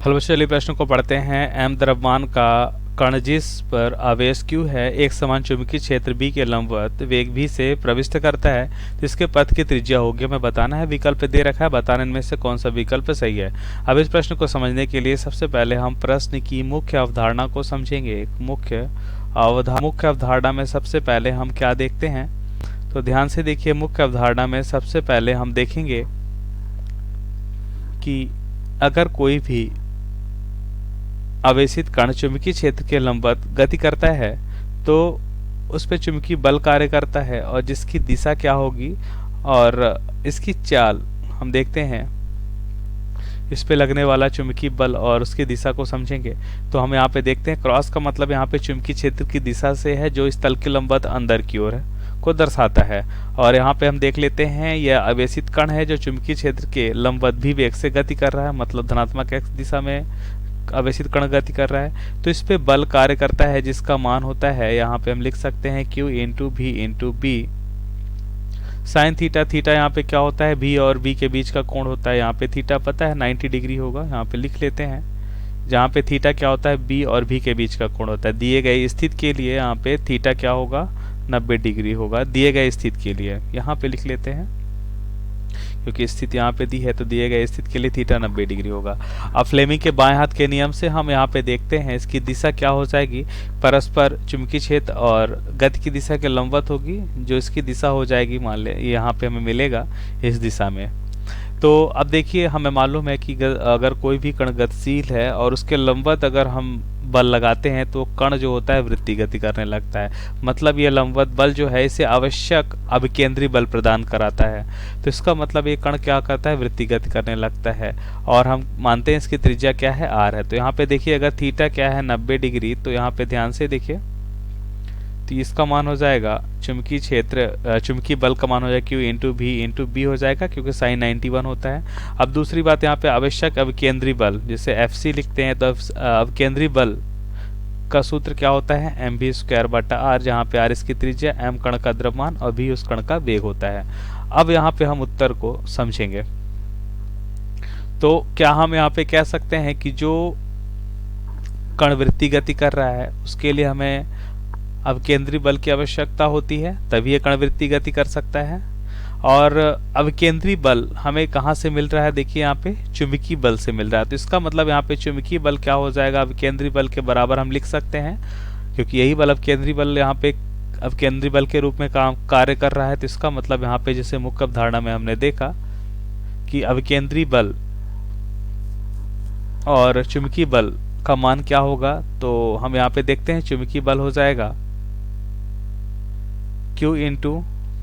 Hello बच्चों, चलिए प्रश्न को पढ़ते हैं। एम द्रव्यमान का कण जिस पर आवेश Q है एक समान चुंबकीय क्षेत्र B के लंबवत वेग V से प्रविष्ट करता है तो इसके पथ की त्रिज्या होगी। हमें बताना है, विकल्प दे रखा है, बताने में से कौन सा विकल्प सही है। अब इस प्रश्न को समझने के लिए सबसे पहले हम प्रश्न की मुख्य अवधारणा को समझेंगे। मुख्य अवधारणा में सबसे पहले हम क्या देखते हैं, तो ध्यान से देखिए। मुख्य अवधारणा में सबसे पहले हम देखेंगे कि अगर कोई भी आवेशित कण चुंबकीय क्षेत्र के लंबवत गति करता है तो उस पर चुंबकीय बल कार्य करता है और जिसकी दिशा क्या होगी और इसकी चाल हम देखते हैं। इस पे लगने वाला चुंबकीय बल और उसकी दिशा को समझेंगे तो हम यहाँ पे देखते हैं क्रॉस का मतलब यहाँ पे चुंबकीय क्षेत्र की दिशा से है जो इस तल के लंबवत अंदर की ओर है को दर्शाता है। और यहाँ पे हम देख लेते हैं यह आवेशित कण है जो चुंबकीय क्षेत्र के लंबवत भी वेग से गति कर रहा है, मतलब धनात्मक x दिशा में आवेशित कण गति कर रहा है तो इस पे बल कार्य करता है जिसका मान होता है, यहाँ पे हम लिख सकते हैं Q into V into B sine theta. Theta यहाँ पे क्या होता है, B और B के बीच का कोण होता है। यहाँ पे थीटा पता है 90 डिग्री होगा, यहाँ पे लिख लेते हैं। जहाँ पे थीटा क्या होता है, B और B के बीच का कोण होता है। दिए गए स्थिति के लिए यहाँ पे थीटा क्या होगा, 90 डिग्री होगा दिए गए स्थिति के लिए। यहाँ पे लिख लेते हैं क्योंकि स्थिति यहाँ पे दी है तो दिए गए स्थिति के लिए थीटा 90 डिग्री होगा। अब फ्लेमिंग के बाएं हाथ के नियम से हम यहाँ पे देखते हैं इसकी दिशा क्या हो जाएगी, परस्पर चुंबकीय क्षेत्र और गति की दिशा के लंबवत होगी। जो इसकी दिशा हो जाएगी, मान ले यहाँ पे हमें मिलेगा इस दिशा में। तो अब देखिए हमें मालूम है कि अगर कोई भी कण गतिशील है और उसके लंबवत अगर हम बल लगाते हैं तो कण जो होता है वृत्तीय गति करने लगता है। मतलब ये लंबवत बल जो है इसे आवश्यक अभिकेंद्री बल प्रदान कराता है। तो इसका मतलब ये कण क्या करता है, वृत्तीय गति करने लगता है। और हम मानते हैं इसकी त्रिज्या क्या है, r है। तो यहाँ पे देखिए अगर थीटा क्या है 90 डिग्री, तो यहाँ पे ध्यान से देखिए तो इसका मान हो जाएगा चुंबकीय क्षेत्र चुंबकीय बल का मान हो जाएगा Q into V into B हो जाएगा क्योंकि साइन 91 होता है। अब दूसरी बात यहाँ पे आवश्यक अभिकेंद्री बल जिसे FC लिखते हैं, तो अभिकेंद्री बल का सूत्र क्या होता है, mv² बटा r, जहाँ पे r इसकी त्रिज्या, m कण का द्रव्यमान और v उस कण का वेग होता है। अब यहाँ पे हम उत्तर को समझेंगे। तो क्या हम यहाँ पे कह सकते हैं कि जो कण वृत्तीय गति कर रहा है उसके लिए हमें अभिकेंद्री बल की आवश्यकता होती है, तभी ये कण वृत्तीय गति कर सकता है। और अभिकेंद्री बल हमें कहाँ से मिल रहा है, देखिए यहाँ पे चुंबकीय बल से मिल रहा है। तो इसका मतलब यहाँ पे चुंबकीय बल क्या हो जाएगा, अभिकेंद्री बल के बराबर हम लिख सकते हैं क्योंकि यही बल अभिकेंद्री बल यहाँ पे अभिकेंद्री बल के रूप में कार्य कर रहा है। तो इसका मतलब यहाँ पे जैसे मुख्य अवधारणा में हमने देखा कि अभिकेंद्री बल और चुंबकीय बल का मान क्या होगा, तो हम यहाँ पे देखते हैं चुंबकीय बल हो जाएगा Q into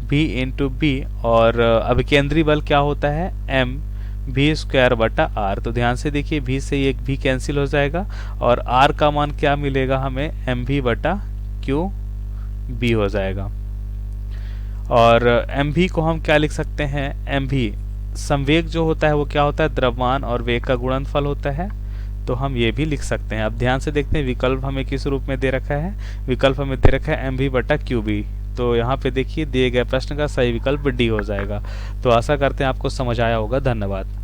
V into B और अभिकेंद्री बल क्या होता है, mv² बटा r। तो ध्यान से देखिए v से एक v कैंसिल हो जाएगा और r का मान क्या मिलेगा हमें, mv बटा qb हो जाएगा। और mv को हम क्या लिख सकते हैं, mv संवेग जो होता है वो क्या होता है, द्रव्यमान और वेग का गुणनफल होता है। तो हम ये भी लिख सकते हैं। अब ध्यान से देखते हैं विकल्प हमें किस रूप में दे रखा है, विकल्प हमें दे रखा है mv बटा qb। तो यहाँ पे देखिए दिए गए प्रश्न का सही विकल्प डी हो जाएगा। तो आशा करते हैं आपको समझ आया होगा। धन्यवाद।